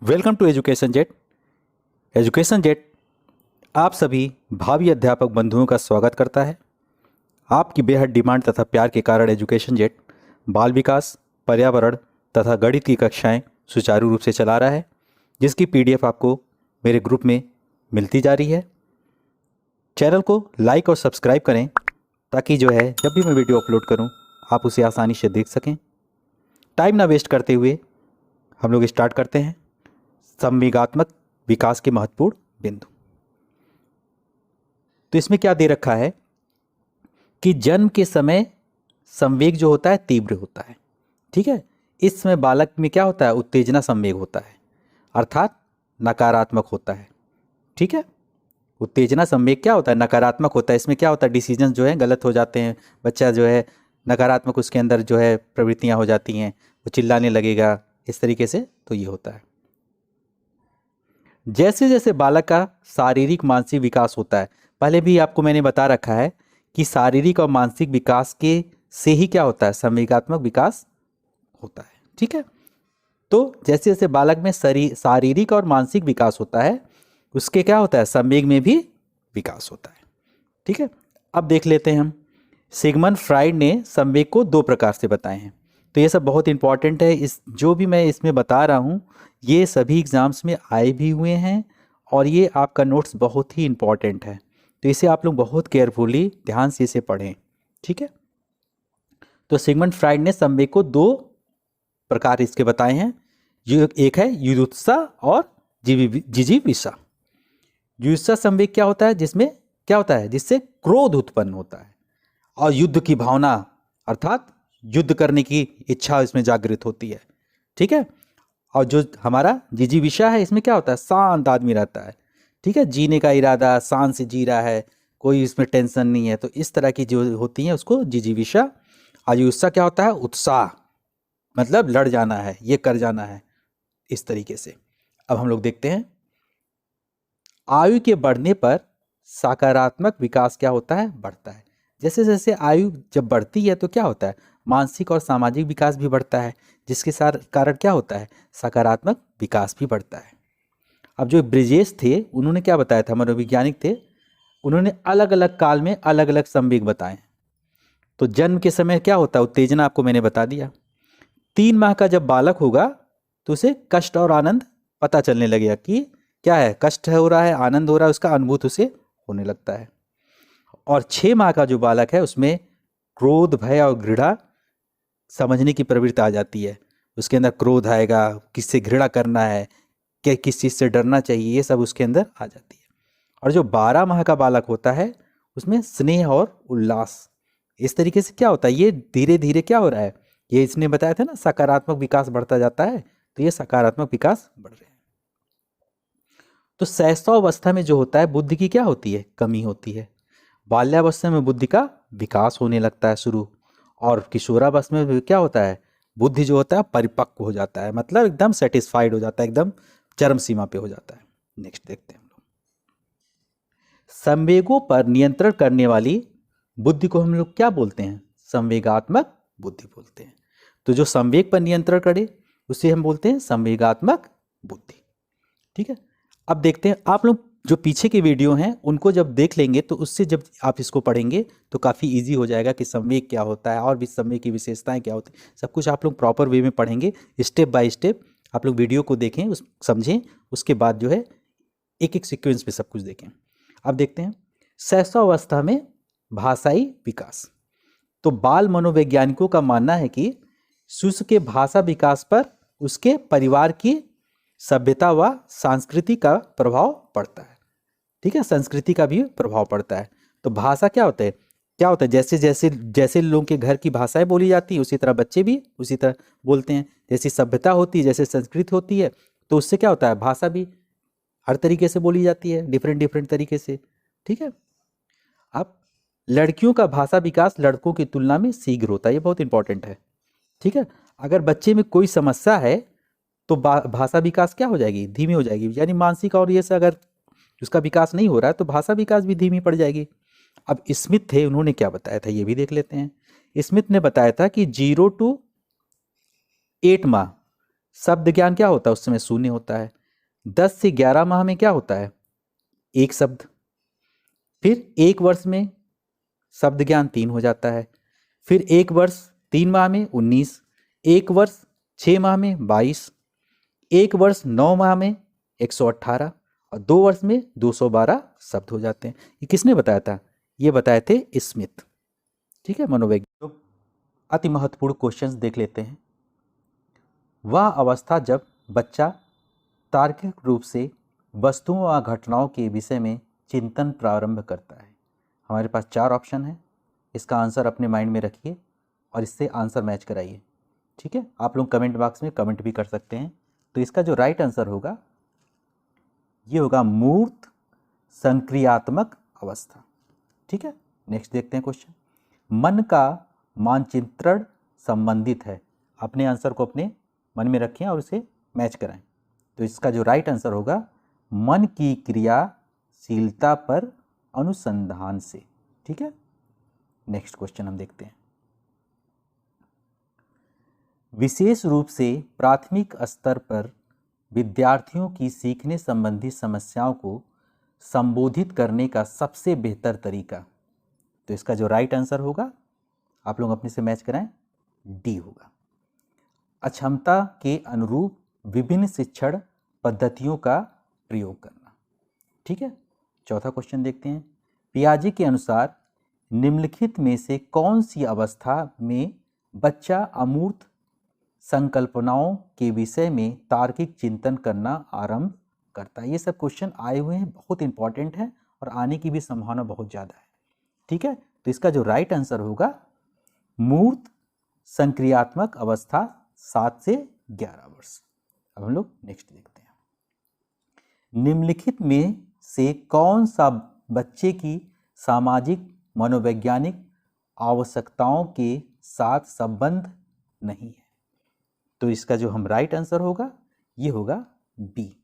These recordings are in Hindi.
Welcome to Education Jet. Education Jet आप सभी भावी अध्यापक बंधुओं का स्वागत करता है। आपकी बेहद डिमांड तथा प्यार के कारण एजुकेशन जेट बाल विकास, पर्यावरण तथा गणित की कक्षाएं सुचारू रूप से चला रहा है, जिसकी पीडीएफ आपको मेरे ग्रुप में मिलती जा रही है। चैनल को लाइक और सब्सक्राइब करें ताकि जो है जब भी मैं वीडियो अपलोड करूं आप उसे आसानी से देख सकें। टाइम ना वेस्ट करते हुए हम लोग स्टार्ट करते हैं। संवेगात्मक विकास के महत्वपूर्ण बिंदु। तो इसमें क्या दे रखा है कि जन्म के समय संवेग जो होता है तीव्र होता है। ठीक है, इस समय बालक में क्या होता है, उत्तेजना संवेग होता है, अर्थात नकारात्मक होता है। ठीक है, उत्तेजना संवेग क्या होता है, नकारात्मक होता है। इसमें क्या होता है, डिसीजन जो है गलत हो जाते हैं। बच्चा जो है नकारात्मक, उसके अंदर जो है प्रवृत्तियां हो जाती हैं, वो चिल्लाने लगेगा, इस तरीके से। तो ये होता है। जैसे जैसे बालक का शारीरिक मानसिक विकास होता है, पहले भी आपको मैंने बता रखा है कि शारीरिक और मानसिक विकास के से ही क्या होता है, संवेगात्मक विकास होता है। ठीक है, तो जैसे जैसे बालक में शारीरिक और मानसिक विकास होता है, उसके क्या होता है, संवेग में भी विकास होता है। ठीक है, अब देख लेते हैं हम। सिगमंड फ्राइड ने संवेग को दो प्रकार से बताए हैं। तो ये सब बहुत इंपॉर्टेंट है। इस जो भी मैं इसमें बता रहा हूँ ये सभी एग्जाम्स में आए भी हुए हैं और ये आपका नोट्स बहुत ही इंपॉर्टेंट है। तो इसे आप लोग बहुत केयरफुली ध्यान से इसे पढ़ें। ठीक है, तो सिगमंड फ्राइड ने संवेग को दो प्रकार इसके बताए हैं। एक है युयुत्सा और जिजीविषा। युयुत्सा संवेग क्या होता है, जिसमें क्या होता है, जिससे क्रोध उत्पन्न होता है और युद्ध की भावना अर्थात युद्ध करने की इच्छा इसमें जागृत होती है। ठीक है, और जो हमारा जिजीविषा है, इसमें क्या होता है, शांत आदमी रहता है। ठीक है, जीने का इरादा, शांत से जी रहा है, कोई इसमें टेंशन नहीं है। तो इस तरह की जो होती हैं उसको जिजीविषा। आयुष्सा क्या होता है, उत्साह, मतलब लड़ जाना है, ये कर जाना है, इस तरीके से। अब हम लोग देखते हैं, आयु के बढ़ने पर सकारात्मक विकास क्या होता है, बढ़ता है। जैसे जैसे आयु जब बढ़ती है तो क्या होता है, मानसिक और सामाजिक विकास भी बढ़ता है, जिसके कारण क्या होता है, सकारात्मक विकास भी बढ़ता है। अब जो ब्रिजेश थे उन्होंने क्या बताया था, मनोवैज्ञानिक थे, उन्होंने अलग अलग काल में अलग अलग संवेग बताए। तो जन्म के समय क्या होता है, उत्तेजना आपको मैंने बता दिया। 3 माह का जब बालक होगा तो उसे कष्ट और आनंद पता चलने लगेगा कि क्या है, कष्ट हो रहा है, आनंद हो रहा है, उसका अनुभूत उसे होने लगता है। और 6 माह का जो बालक है उसमें क्रोध, भय और घृणा समझने की प्रवृत्ति आ जाती है। उसके अंदर क्रोध आएगा, किससे घृणा करना है, क्या किस चीज़ से डरना चाहिए, ये सब उसके अंदर आ जाती है। और जो 12 माह का बालक होता है उसमें स्नेह और उल्लास, इस तरीके से क्या होता है, ये धीरे धीरे क्या हो रहा है, ये इसने बताया था ना, सकारात्मक विकास बढ़ता जाता है। तो ये सकारात्मक विकास बढ़ रहे हैं। तो शैशवावस्था में जो होता है बुद्धि की क्या होती है, कमी होती है। बाल्यावस्था में बुद्धि का विकास होने लगता है शुरू, और किशोरावस्था में क्या होता है, बुद्धि जो होता है परिपक्व हो जाता है, मतलब एकदम सेटिस्फाइड हो जाता है, एकदम चरम सीमा पे हो जाता है। नेक्स्ट देखते हैं हम लोग। संवेगों पर नियंत्रण करने वाली बुद्धि को हम लोग क्या बोलते हैं, संवेगात्मक बुद्धि बोलते हैं। तो जो संवेग पर नियंत्रण करे उसे हम बोलते हैं संवेगात्मक बुद्धि। ठीक है, अब देखते हैं, आप लोग जो पीछे के वीडियो हैं उनको जब देख लेंगे तो उससे जब आप इसको पढ़ेंगे तो काफ़ी इजी हो जाएगा कि संवेग क्या होता है और भी संवेग की विशेषताएं क्या होती हैं। सब कुछ आप लोग प्रॉपर वे में पढ़ेंगे, स्टेप बाय स्टेप। आप लोग वीडियो को देखें, उस समझें, उसके बाद जो है एक एक सीक्वेंस में सब कुछ देखें। अब देखते हैं शैशवावस्था में भाषाई विकास। तो बाल मनोवैज्ञानिकों का मानना है कि शिशु के भाषा विकास पर उसके परिवार की सभ्यता व संस्कृति का प्रभाव पड़ता है। ठीक है, संस्कृति का भी प्रभाव पड़ता है। तो भाषा क्या होता है, क्या होता है, जैसे जैसे जैसे लोगों के घर की भाषाएं बोली जाती है उसी तरह बच्चे भी उसी तरह बोलते हैं। जैसी सभ्यता होती है, जैसे संस्कृति होती है, तो उससे क्या होता है, भाषा भी हर तरीके से बोली जाती है, डिफरेंट डिफरेंट तरीके से। ठीक है, अब लड़कियों का भाषा विकास लड़कों की तुलना में शीघ्र होता है, ये बहुत इंपॉर्टेंट है। ठीक है, अगर बच्चे में कोई समस्या है तो भाषा विकास क्या हो जाएगी, धीमी हो जाएगी। यानी मानसिक और ये से अगर उसका विकास नहीं हो रहा है तो भाषा विकास भी धीमी पड़ जाएगी। अब स्मिथ थे, उन्होंने क्या बताया था ये भी देख लेते हैं। स्मिथ ने बताया था कि 0 to 8 माह शब्द ज्ञान क्या होता है, उस समय शून्य होता है। 10 से 11 माह में क्या होता है, एक शब्द। फिर एक वर्ष में शब्द ज्ञान 3 हो जाता है। फिर एक वर्ष 3 माह में 19, एक वर्ष 6 माह में 22, एक वर्ष 9 माह में 118 और 2 वर्ष में 212 शब्द हो जाते हैं। ये किसने बताया था, ये बताए थे स्मिथ। ठीक है, मनोवैज्ञानिक। तो अति महत्वपूर्ण क्वेश्चंस देख लेते हैं। वह अवस्था जब बच्चा तार्किक रूप से वस्तुओं व घटनाओं के विषय में चिंतन प्रारंभ करता है। हमारे पास 4 ऑप्शन है, इसका आंसर अपने माइंड में रखिए और इससे आंसर मैच कराइए। ठीक है, आप लोग कमेंट बॉक्स में कमेंट भी कर सकते हैं। तो इसका जो राइट आंसर होगा ये होगा मूर्त संक्रियात्मक अवस्था। ठीक है, नेक्स्ट देखते हैं क्वेश्चन। मन का मानचित्रण संबंधित है। अपने आंसर को अपने मन में रखें और उसे मैच कराएं। तो इसका जो राइट आंसर होगा मन की क्रियाशीलता पर अनुसंधान से। ठीक है, नेक्स्ट क्वेश्चन हम देखते हैं। विशेष रूप से प्राथमिक स्तर पर विद्यार्थियों की सीखने संबंधी समस्याओं को संबोधित करने का सबसे बेहतर तरीका। तो इसका जो राइट आंसर होगा, आप लोग अपने से मैच कराएं, डी होगा। अक्षमता के अनुरूप विभिन्न शिक्षण पद्धतियों का प्रयोग करना। ठीक है, चौथा क्वेश्चन देखते हैं। पियाजे के अनुसार निम्नलिखित में से कौन सी अवस्था में बच्चा अमूर्त संकल्पनाओं के विषय में तार्किक चिंतन करना आरंभ करता है। ये सब क्वेश्चन आए हुए हैं, बहुत इंपॉर्टेंट है और आने की भी संभावना बहुत ज़्यादा है। ठीक है, तो इसका जो राइट आंसर होगा मूर्त संक्रियात्मक अवस्था 7 से 11 वर्ष। अब हम लोग नेक्स्ट देखते हैं। निम्नलिखित में से कौन सा बच्चे की सामाजिक मनोवैज्ञानिक आवश्यकताओं के साथ संबंध नहीं है। तो इसका जो हम राइट आंसर होगा ये होगा बी,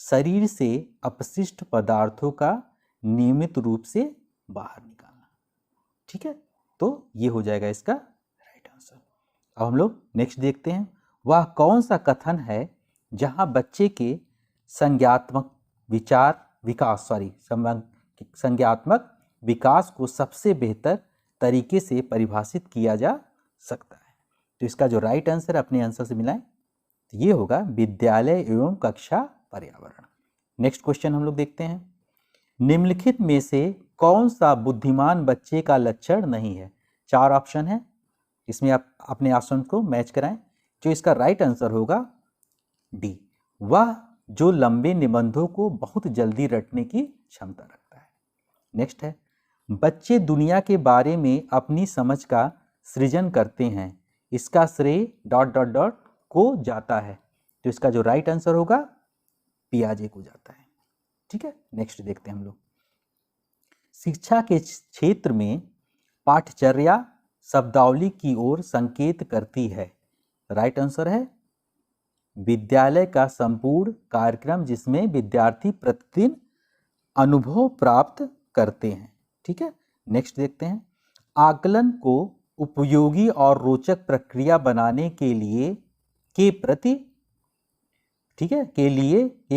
शरीर से अपशिष्ट पदार्थों का नियमित रूप से बाहर निकालना। ठीक है, तो ये हो जाएगा इसका राइट आंसर। अब हम लोग नेक्स्ट देखते हैं। वह कौन सा कथन है जहां बच्चे के संज्ञात्मक संज्ञात्मक विकास को सबसे बेहतर तरीके से परिभाषित किया जा सकता है। तो इसका जो राइट आंसर अपने आंसर से मिलाएं तो ये होगा विद्यालय एवं कक्षा पर्यावरण। नेक्स्ट क्वेश्चन हम लोग देखते हैं। निम्नलिखित में से कौन सा बुद्धिमान बच्चे का लक्षण नहीं है। 4 ऑप्शन है, इसमें आप अपने ऑप्शन को मैच कराएं। जो इसका राइट आंसर होगा डी, वह जो लंबे निबंधों को बहुत जल्दी रटने की क्षमता रखता है। नेक्स्ट है, बच्चे दुनिया के बारे में अपनी समझ का सृजन करते हैं, इसका श्रेय ... को जाता है। तो इसका जो राइट आंसर होगा पियाजे को जाता है। ठीक है, नेक्स्ट देखते हैं हम लोग। शिक्षा के क्षेत्र में पाठचर्या शब्दावली की ओर संकेत करती है। राइट आंसर है विद्यालय का संपूर्ण कार्यक्रम जिसमें विद्यार्थी प्रतिदिन अनुभव प्राप्त करते हैं। ठीक है, नेक्स्ट देखते हैं। आकलन को उपयोगी और रोचक प्रक्रिया बनाने के लिए के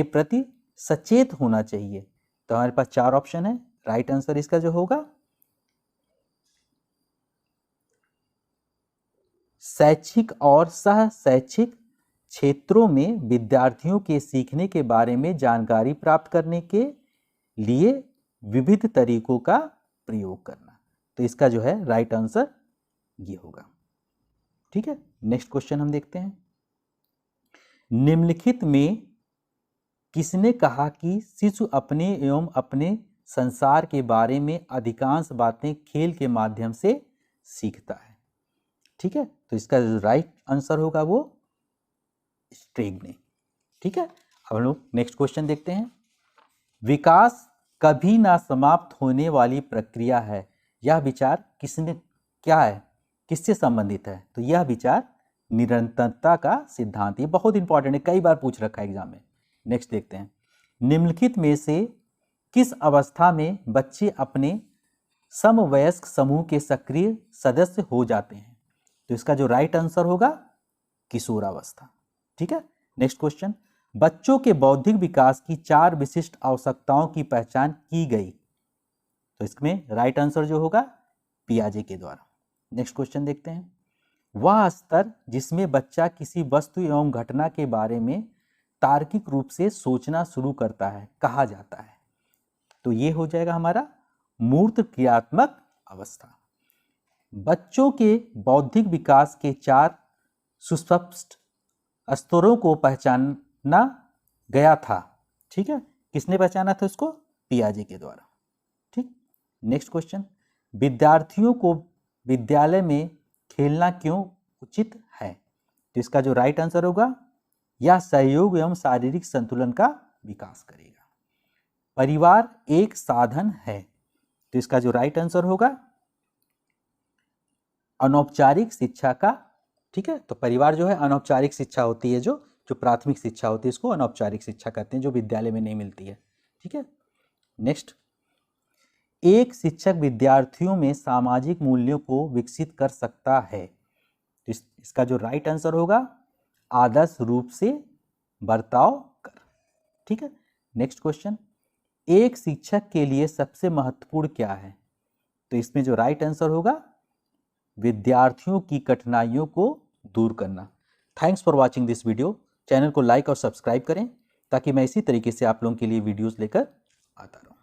प्रति सचेत होना चाहिए। तो हमारे पास 4 ऑप्शन है, राइट आंसर इसका जो होगा शैक्षिक और सह शैक्षिक क्षेत्रों में विद्यार्थियों के सीखने के बारे में जानकारी प्राप्त करने के लिए विविध तरीकों का प्रयोग करना। तो इसका जो है राइट आंसर ये होगा। ठीक है, नेक्स्ट क्वेश्चन हम देखते हैं। निम्नलिखित में किसने कहा कि शिशु अपने एवं अपने संसार के बारे में अधिकांश बातें खेल के माध्यम से सीखता है। ठीक है, तो इसका राइट आंसर होगा वो स्ट्रेग ने। ठीक है, अब हम लोग नेक्स्ट क्वेश्चन देखते हैं। विकास कभी ना समाप्त होने वाली प्रक्रिया है, यह विचार किससे संबंधित है। तो यह विचार निरंतरता का सिद्धांत। ये बहुत इंपॉर्टेंट है, कई बार पूछ रखा है एग्जाम में। नेक्स्ट देखते हैं। निम्नलिखित में से किस अवस्था में बच्चे अपने समवयस्क समूह के सक्रिय सदस्य हो जाते हैं। तो इसका जो राइट आंसर होगा किशोरावस्था। ठीक है। नेक्स्ट क्वेश्चन, बच्चों के बौद्धिक विकास की 4 विशिष्ट आवश्यकताओं की पहचान की गई। तो इसमें राइट आंसर जो होगा पियाजे के द्वारा। नेक्स्ट क्वेश्चन देखते हैं, वह स्तर जिसमें बच्चा किसी वस्तु एवं घटना के बारे में तार्किक रूप से सोचना शुरू करता है कहा जाता है। तो ये हो जाएगा हमारा मूर्त क्रियात्मक अवस्था। बच्चों के बौद्धिक विकास के 4 सुस्पष्ट स्तरों को पहचाना गया था। ठीक है, किसने पहचाना था उसको? पियाजे के द्वारा। ठीक। नेक्स्ट क्वेश्चन, विद्यार्थियों को विद्यालय में खेलना क्यों उचित है? तो इसका जो राइट आंसर होगा, यह सहयोग एवं शारीरिक संतुलन का विकास करेगा। परिवार एक साधन है। तो इसका जो राइट आंसर होगा अनौपचारिक शिक्षा का। ठीक है, तो परिवार जो है अनौपचारिक शिक्षा होती है, जो प्राथमिक शिक्षा होती है इसको अनौपचारिक शिक्षा कहते हैं, जो विद्यालय में नहीं मिलती है। ठीक है। नेक्स्ट, एक शिक्षक विद्यार्थियों में सामाजिक मूल्यों को विकसित कर सकता है। तो इसका जो राइट आंसर होगा आदर्श रूप से बर्ताव कर। ठीक है। नेक्स्ट क्वेश्चन, एक शिक्षक के लिए सबसे महत्वपूर्ण क्या है? तो इसमें जो राइट आंसर होगा विद्यार्थियों की कठिनाइयों को दूर करना। Thanks for watching this video. Channel को लाइक और सब्सक्राइब करें ताकि मैं इसी तरीके से आप लोगों के लिए वीडियोस लेकर आता रहूं।